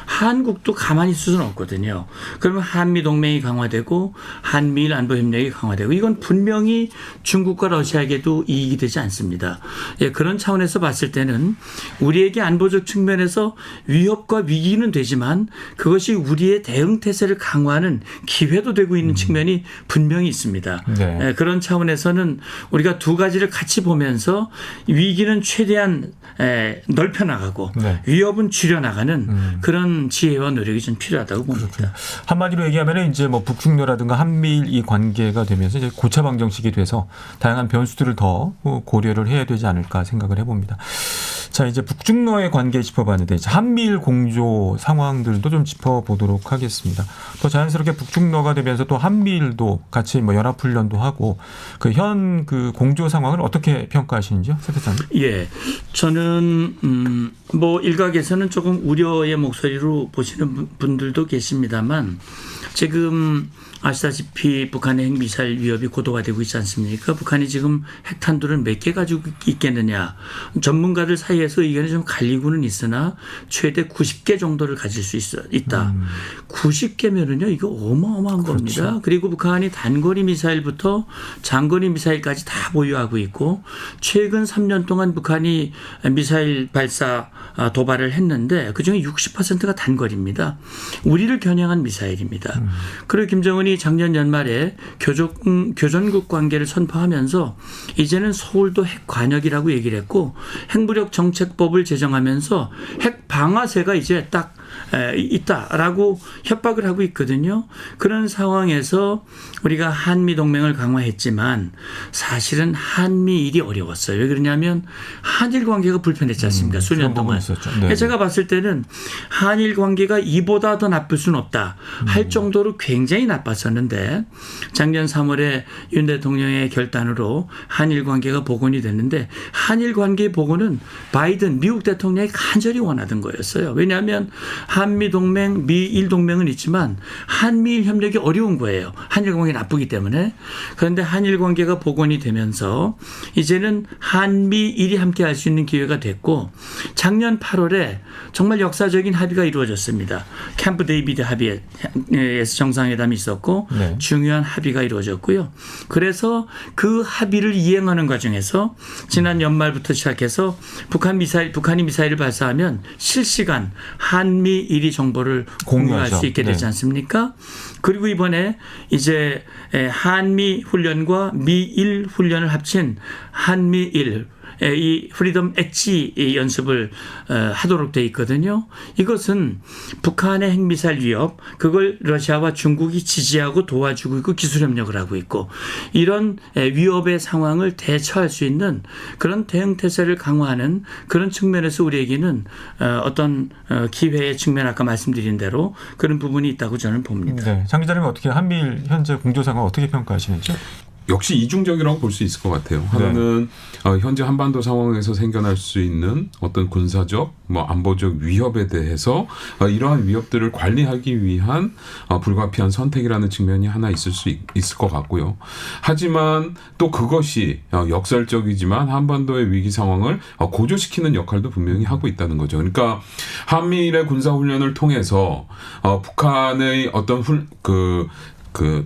한국도 가만히 있을 수는 없거든요. 그러면 한미 동맹이 강화되고 한미일 안보 협력이 강화되고 이건 분명히 중국과 러시아에게도 이익이 되지 않습니다. 예, 그런 차원에서 봤을 때는 우리에게 안보적 측면에서 위협과 위기는 되지만 그것이 우리의 대응 태세를 강화하는 기회도 되고 있는 측면이 분명히 있습니다. 네. 예, 그런 차원에서는 우리가 두 가지를 같이 보면서 위기는 최대한 넓혀나가고 네. 위협은 줄여나가는 그런 지혜와 노력이 좀 필요하다고 봅니다. 한마디로 얘기하면 이제 뭐 북중러라든가 한미일 이 관계가 되면서 이제 고차 방정식이 돼서 다양한 변수들을 더 고려를 해야 되지 않을까 생각을 해봅니다. 자, 이제 북중러의 관계 짚어봤는데 이제 한미일 공조 상황들도 좀 짚어보도록 하겠습니다. 또 자연스럽게 북중러가 되면서 또 한미일도 같이 뭐 연합훈련도 하고 그 현 그 공조 상황을 어떻게 평가하시는지요, 세 대장님? 예, 저는 뭐 일각에서는 조금 우려의 목소리로 보시는 분들도 계십니다만 지금 아시다시피 북한의 핵미사일 위협이 고도화되고 있지 않습니까? 북한이 지금 핵탄두를 몇 개 가지고 있겠느냐. 전문가들 사이에서 의견이 좀 갈리고는 있으나 최대 90개 정도를 가질 수 있다. 90개면은요, 이거 어마어마한 겁니다. 그렇죠. 그리고 북한이 단거리 미사일부터 장거리 미사일까지 다 보유하고 있고 최근 3년 동안 북한이 미사일 발사 도발을 했는데 그중에 60%가 단거리입니다. 우리를 겨냥한 미사일입니다. 그리고 김정은이 작년 연말에 교전국 관계를 선포하면서 이제는 서울도 핵 관역이라고 얘기를 했고 핵무력 정책법을 제정하면서 핵 방아쇠가 이제 딱 있다라고 협박을 하고 있거든요. 그런 상황에서 우리가 한미 동맹을 강화했지만 사실은 한미일이 어려웠어요. 왜 그러냐면 한일 관계가 불편했지 않습니까? 수년 동안. 네. 제가 봤을 때는 한일 관계가 이보다 더 나쁠 수는 없다 할 정도로 굉장히 나빴었는데 작년 3월에 윤 대통령의 결단으로 한일 관계가 복원이 됐는데 한일 관계 복원은 바이든 미국 대통령이 간절히 원하던 거였어요. 왜냐하면 한미 동맹, 미일 동맹은 있지만 한미일 협력이 어려운 거예요. 한일 관계가 나쁘기 때문에. 그런데 한일 관계가 복원이 되면서 이제는 한미일이 함께 할 수 있는 기회가 됐고 작년 8월에 정말 역사적인 합의가 이루어졌습니다. 캠프 데이비드 합의에서 정상회담이 있었고 네. 중요한 합의가 이루어졌고요. 그래서 그 합의를 이행하는 과정에서 지난 연말부터 시작해서 북한이 미사일을 발사하면 실시간 한미일이 정보를 공유할 수 있게 되지 않습니까? 그리고 이번에 이제 한미 훈련과 미일 훈련을 합친 한미일 이 프리덤 엣지 연습을 하도록 돼 있거든요. 이것은 북한의 핵미사일 위협, 그걸 러시아와 중국이 지지하고 도와주고 있고 기술 협력을 하고 있고, 이런 위협의 상황을 대처할 수 있는 그런 대응 태세를 강화하는 그런 측면에서 우리에게는 어떤 기회의 측면, 아까 말씀드린 대로 그런 부분이 있다고 저는 봅니다. 네. 장 기자님은 어떻게 한미일 현재 공조 상황 어떻게 평가하시는지요? 역시 이중적이라고 볼 수 있을 것 같아요. 하나는 현재 한반도 상황에서 생겨날 수 있는 어떤 군사적, 안보적 위협에 대해서 이러한 위협들을 관리하기 위한 불가피한 선택이라는 측면이 하나 있을 수 있을 것 같고요. 하지만 또 그것이 역설적이지만 한반도의 위기 상황을 고조시키는 역할도 분명히 하고 있다는 거죠. 그러니까 한미일의 군사훈련을 통해서 북한의 어떤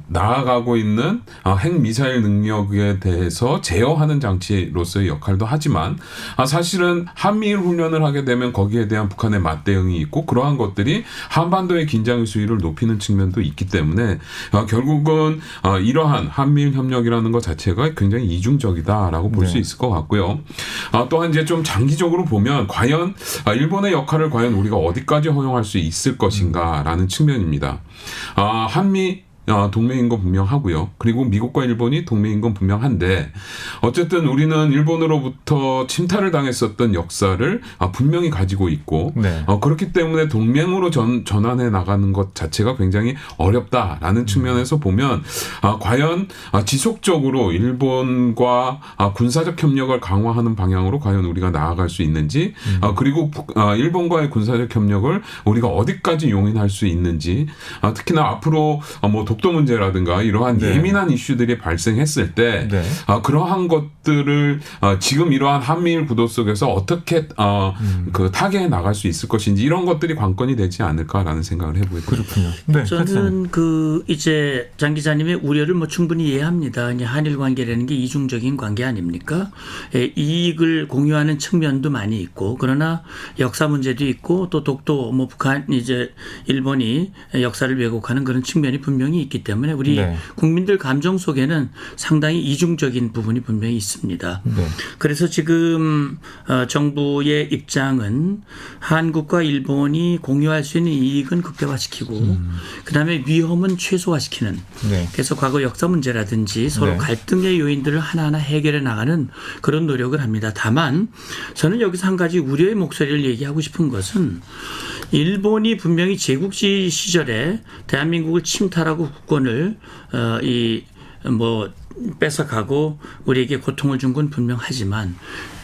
나아가고 있는 핵미사일 능력에 대해서 제어하는 장치로서의 역할도 하지만 사실은 한미일 훈련을 하게 되면 거기에 대한 북한의 맞대응이 있고 그러한 것들이 한반도의 긴장의 수위를 높이는 측면도 있기 때문에 결국은 이러한 한미일 협력이라는 것 자체가 굉장히 이중적이다라고 볼 수 있을 것 같고요. 또한 이제 좀 장기적으로 보면 과연 일본의 역할을 과연 우리가 어디까지 허용할 수 있을 것인가라는 측면입니다. 한미 동맹인 건 분명하고요. 그리고 미국과 일본이 동맹인 건 분명한데 어쨌든 우리는 일본으로부터 침탈을 당했었던 역사를 분명히 가지고 있고 그렇기 때문에 동맹으로 전환해 나가는 것 자체가 굉장히 어렵다라는 측면에서 보면 과연 지속적으로 일본과 군사적 협력을 강화하는 방향으로 과연 우리가 나아갈 수 있는지 그리고 일본과의 군사적 협력을 우리가 어디까지 용인할 수 있는지 특히나 앞으로 독도 문제라든가 이러한 예민한 이슈들이 발생했을 때 그러한 것들을 지금 이러한 한미일 구도 속에서 어떻게 타개해 나갈 수 있을 것인지 이런 것들이 관건이 되지 않을까라는 생각을 해보게 됩니다. 그렇군요. 네, 저는 이제 장 기자님의 우려를 충분히 이해합니다. 이제 한일 관계라는 게 이중적인 관계 아닙니까? 이익을 공유하는 측면도 많이 있고 그러나 역사 문제도 있고 또 독도 북한 이제 일본이 역사를 왜곡하는 그런 측면이 분명히 있기 때문에 우리 국민들 감정 속에는 상당히 이중적인 부분이 분명히 있습니다. 그래서 지금 정부의 입장은 한국과 일본이 공유할 수 있는 이익은 극대화시키고 그다음에 위험은 최소화시키는 그래서 과거 역사 문제라든지 서로 갈등의 요인들을 하나하나 해결해 나가는 그런 노력을 합니다. 다만 저는 여기서 한 가지 우려의 목소리를 얘기하고 싶은 것은 일본이 분명히 제국지 시절에 대한민국을 침탈하고 국권을 뺏어가고 우리에게 고통을 준 건 분명하지만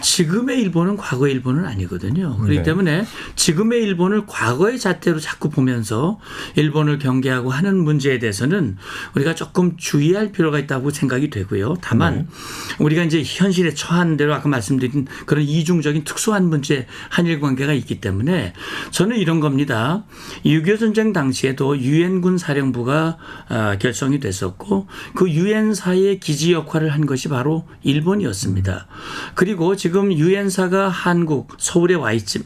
지금의 일본은 과거의 일본은 아니거든요. 그렇기 때문에 지금의 일본을 과거의 잣대로 자꾸 보면서 일본을 경계하고 하는 문제에 대해서는 우리가 조금 주의할 필요가 있다고 생각이 되고요. 다만 우리가 이제 현실에 처한 대로 아까 말씀드린 그런 이중적인 특수한 문제 한일 관계가 있기 때문에 저는 이런 겁니다. 6.25 전쟁 당시에도 유엔군 사령부가 결성이 됐었고 그 유엔사의 기지 역할을 한 것이 바로 일본이었습니다. 그리고 지금 유엔사가 한국 서울에 와 있죠.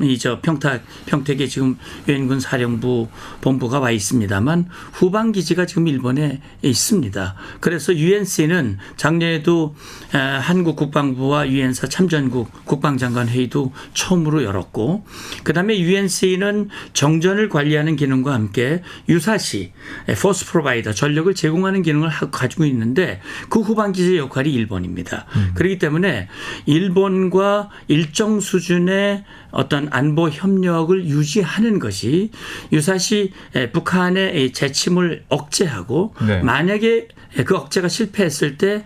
평택에 지금 유엔군 사령부 본부가 와 있습니다만 후방 기지가 지금 일본에 있습니다. 그래서 UNC는 작년에도 한국 국방부와 유엔사 참전국 국방장관 회의도 처음으로 열었고 그다음에 UNC는 정전을 관리하는 기능과 함께 유사시 포스 프로바이더 전력을 제공하는 기능을 가지고 있는데 그 후방 기지의 역할이 일본입니다. 그렇기 때문에 일본과 일정 수준의 어떤 안보 협력을 유지하는 것이 유사시 북한의 재침을 억제하고 만약에 그 억제가 실패했을 때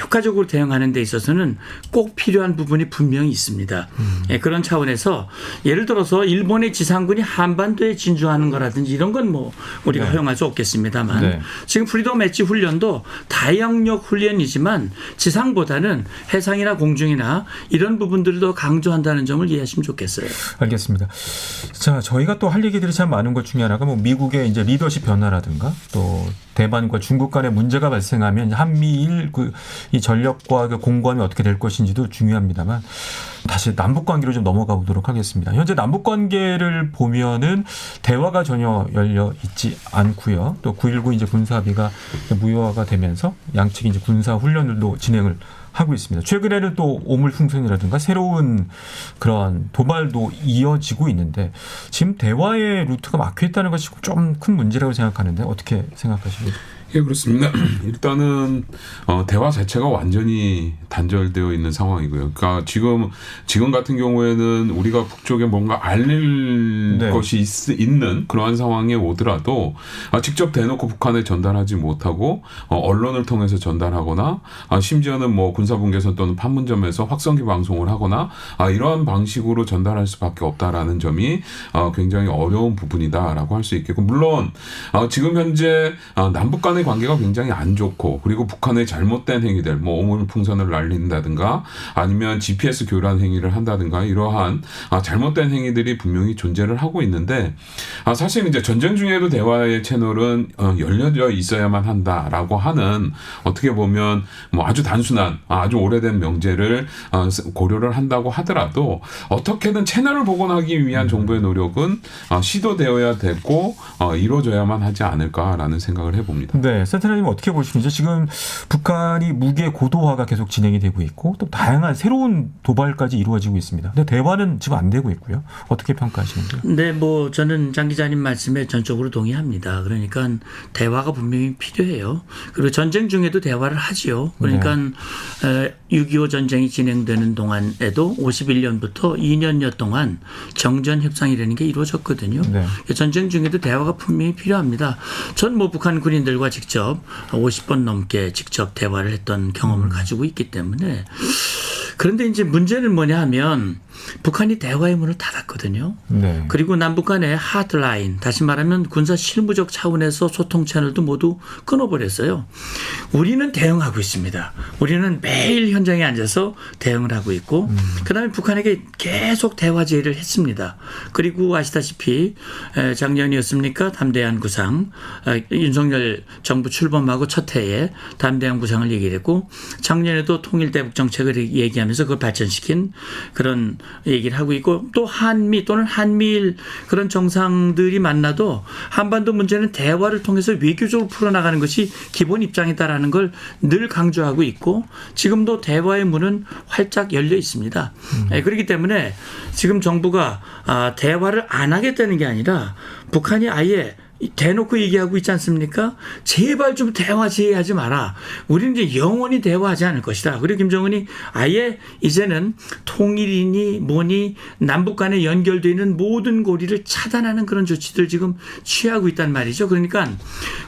효과적으로 대응하는 데 있어서는 꼭 필요한 부분이 분명히 있습니다. 그런 차원에서 예를 들어서 일본의 지상군이 한반도에 진주하는 거라든지 이런 건 우리가 허용할 수 없겠습니다만 지금 프리덤 엣지 훈련도 다영역 훈련이지만 지상보다는 해상이나 공중이나 이런 부분들을 더 강조한다는 점을 이해하시면 좋겠어요. 알겠습니다. 자, 저희가 또 할 얘기들이 참 많은 것 중에 하나가 미국의 이제 리더십 변화라든가 또 대만과 중국 간의 문제가 발생하면 한미일 이 전력과 그 공고함이 어떻게 될 것인지도 중요합니다만 다시 남북 관계로 좀 넘어가 보도록 하겠습니다. 현재 남북 관계를 보면은 대화가 전혀 열려 있지 않고요. 또 9.19 이제 군사 합의가 무효화가 되면서 양측이 이제 군사 훈련들도 진행을 하고 있습니다. 최근에는 또 오물풍선이라든가 새로운 그런 도발도 이어지고 있는데 지금 대화의 루트가 막혀 있다는 것이 좀 큰 문제라고 생각하는데 어떻게 생각하십니까? 예, 그렇습니다. 일단은 대화 자체가 완전히 단절되어 있는 상황이고요. 그러니까 지금 같은 경우에는 우리가 북쪽에 뭔가 알릴 네. 것이 있는 그러한 상황에 오더라도 직접 대놓고 북한에 전달하지 못하고 언론을 통해서 전달하거나 심지어는 뭐 군사분계선 또는 판문점에서 확성기 방송을 하거나 이러한 방식으로 전달할 수밖에 없다라는 점이 굉장히 어려운 부분이다라고 할 수 있겠고, 물론 지금 현재 남북 간의 관계가 굉장히 안 좋고, 그리고 북한의 잘못된 행위들, 뭐 오물풍선을 날린다든가 아니면 GPS 교란 행위를 한다든가 이러한 잘못된 행위들이 분명히 존재를 하고 있는데, 사실 이제 전쟁 중에도 대화의 채널은 열려져 있어야만 한다라고 하는, 어떻게 보면 뭐 아주 단순한 아주 오래된 명제를 고려를 한다고 하더라도 어떻게든 채널을 복원하기 위한 정부의 노력은 시도되어야 되고 이루어져야만 하지 않을까라는 생각을 해봅니다. 네, 센터장님 어떻게 보시는지 지금 북한이 무기의 고도화가 계속 진행이 되고 있고 또 다양한 새로운 도발까지 이루어지고 있습니다. 근데 대화는 지금 안 되고 있고요. 어떻게 평가하시는지요? 네, 뭐 저는 장 기자님 말씀에 전적으로 동의합니다. 그러니까 대화가 분명히 필요해요. 그리고 전쟁 중에도 대화를 하지요. 그러니까 6.25 전쟁이 진행되는 동안에도 51년부터 2년여 동안 정전 협상이라는 게 이루어졌거든요. 네. 전쟁 중에도 대화가 분명히 필요합니다. 전 뭐 북한 군인들과 직접 50번 넘게 직접 대화를 했던 경험을 가지고 있기 때문에, 그런데 이제 문제는 뭐냐 하면 북한이 대화의 문을 닫았거든요. 네. 그리고 남북 간의 하드라인, 다시 말하면 군사 실무적 차원에서 소통 채널도 모두 끊어버렸어요. 우리는 대응하고 있습니다. 우리는 매일 현장에 앉아서 대응을 하고 있고, 그다음에 북한에게 계속 대화 제의를 했습니다. 그리고 아시다시피 작년이었습니까? 담대한 구상, 윤석열 정부 출범하고 첫 해에 담대한 구상을 얘기했고, 작년에도 통일대북 정책을 얘기하면서 그걸 발전시킨 그런 얘기를 하고 있고, 또 한미 또는 한미일 그런 정상들이 만나도 한반도 문제는 대화를 통해서 외교적으로 풀어나가는 것이 기본 입장이다라는 걸 늘 강조하고 있고, 지금도 대화의 문은 활짝 열려 있습니다. 그렇기 때문에 지금 정부가 대화를 안 하겠다는 게 아니라 북한이 아예 대놓고 얘기하고 있지 않습니까? 제발 좀 대화 제의하지 마라. 우리는 이제 영원히 대화하지 않을 것이다. 그리고 김정은이 아예 이제는 통일이니 뭐니 남북 간에 연결되어 있는 모든 고리를 차단하는 그런 조치들 지금 취하고 있단 말이죠. 그러니까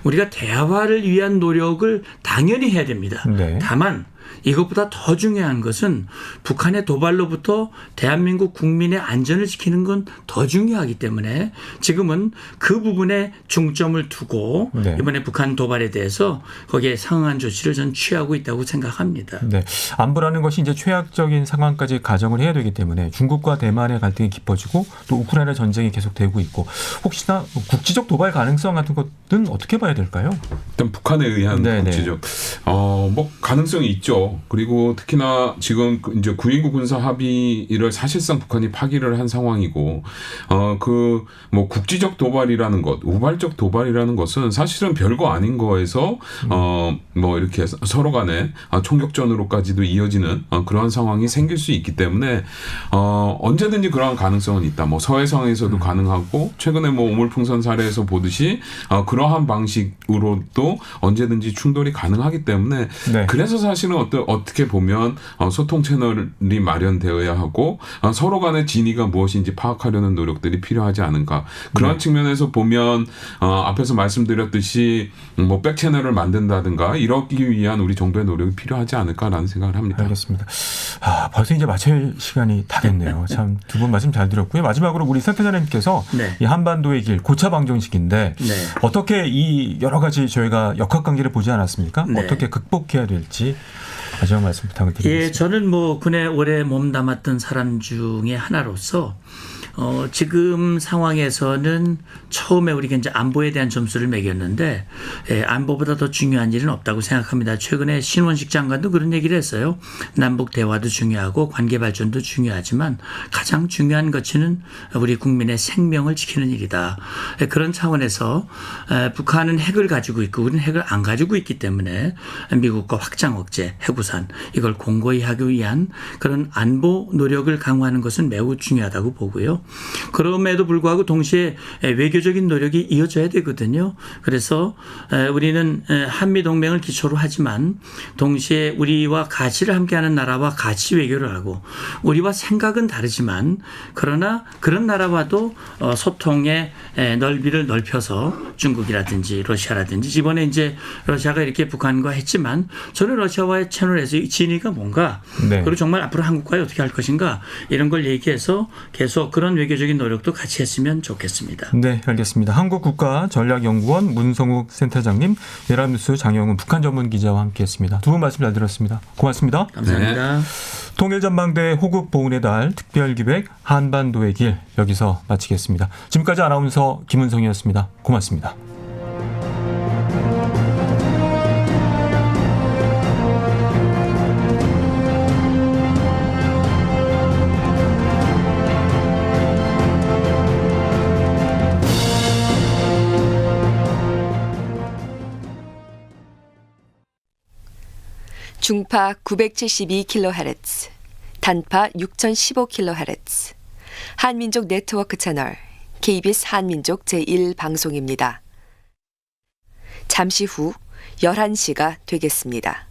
우리가 대화를 위한 노력을 당연히 해야 됩니다. 네. 다만 이것보다 더 중요한 것은 북한의 도발로부터 대한민국 국민의 안전을 지키는 건 더 중요하기 때문에 지금은 그 부분에 중점을 두고 네. 이번에 북한 도발에 대해서 거기에 상응한 조치를 전 취하고 있다고 생각합니다. 네. 안보라는 것이 이제 최악적인 상황까지 가정을 해야 되기 때문에 중국과 대만의 갈등이 깊어지고 또 우크라이나 전쟁이 계속되고 있고, 혹시나 국지적 도발 가능성 같은 것은 어떻게 봐야 될까요? 일단 북한에 의한 네네. 국지적 뭐 가능성이 있죠. 그리고 특히나 지금 이제 9.19 군사 합의를 사실상 북한이 파기를 한 상황이고, 그 뭐 국지적 도발이라는 것, 우발적 도발이라는 것은 사실은 별거 아닌 거에서 뭐 이렇게 서로 간에 총격전으로까지도 이어지는 그러한 상황이 생길 수 있기 때문에 언제든지 그러한 가능성은 있다. 뭐 서해상에서도 가능하고, 최근에 뭐 오물풍선 사례에서 보듯이 그러한 방식으로도 언제든지 충돌이 가능하기 때문에, 네. 그래서 사실은 어떻게 보면 소통 채널이 마련되어야 하고 서로 간의 진위가 무엇인지 파악하려는 노력들이 필요하지 않은가. 그런 측면에서 보면 앞에서 말씀드렸듯이 뭐 백 채널을 만든다든가 이러기 위한 우리 정부의 노력이 필요하지 않을까라는 생각을 합니다. 알겠습니다. 벌써 이제 마칠 시간이 다 됐네요. 참 두 분 말씀 잘 들었고요. 마지막으로 우리 센터장님께서 네. 이 한반도의 길 고차 방정식인데 네. 어떻게 이 여러 가지 저희가 역학관계를 보지 않았습니까? 네. 어떻게 극복해야 될지 마지막 말씀 부탁을 드리겠습니다. 예, 저는 뭐 군에 오래 몸담았던 사람 중에 하나로서 지금 상황에서는 처음에 우리가 이제 안보에 대한 점수를 매겼는데 안보보다 더 중요한 일은 없다고 생각합니다. 최근에 신원식 장관도 그런 얘기를 했어요. 남북 대화도 중요하고 관계 발전도 중요하지만 가장 중요한 것은 우리 국민의 생명을 지키는 일이다. 그런 차원에서 북한은 핵을 가지고 있고 우리는 핵을 안 가지고 있기 때문에 미국과 확장 억제, 해구산 이걸 공고히 하기 위한 그런 안보 노력을 강화하는 것은 매우 중요하다고 보고요. 그럼에도 불구하고 동시에 외교적인 노력이 이어져야 되거든요. 그래서 우리는 한미동맹을 기초로 하지만 동시에 우리와 가치를 함께하는 나라와 가치 외교를 하고 우리와 생각은 다르지만 그러나 그런 나라와도 소통의 넓이를 넓혀서 중국이라든지 러시아라든지 이번에 이제 러시아가 이렇게 북한과 했지만 저는 러시아와의 채널에서 진위가 뭔가 네. 그리고 정말 앞으로 한국과에 어떻게 할 것인가 이런 걸 얘기해서 계속 그런 외교적인 노력도 같이 했으면 좋겠습니다. 네, 알겠습니다. 한국국가전략연구원 문성욱 센터장님, 연합뉴스 장영훈 북한 전문 기자와 함께했습니다. 두 분 말씀 잘 들었습니다. 고맙습니다. 감사합니다. 통일전망대 호국 보훈의 달 특별기획 한반도의 길 여기서 마치겠습니다. 지금까지 아나운서 김은성이었습니다. 고맙습니다. 중파 972kHz, 단파 6015kHz, 한민족 네트워크 채널 KBS 한민족 제1방송입니다. 잠시 후 11시가 되겠습니다.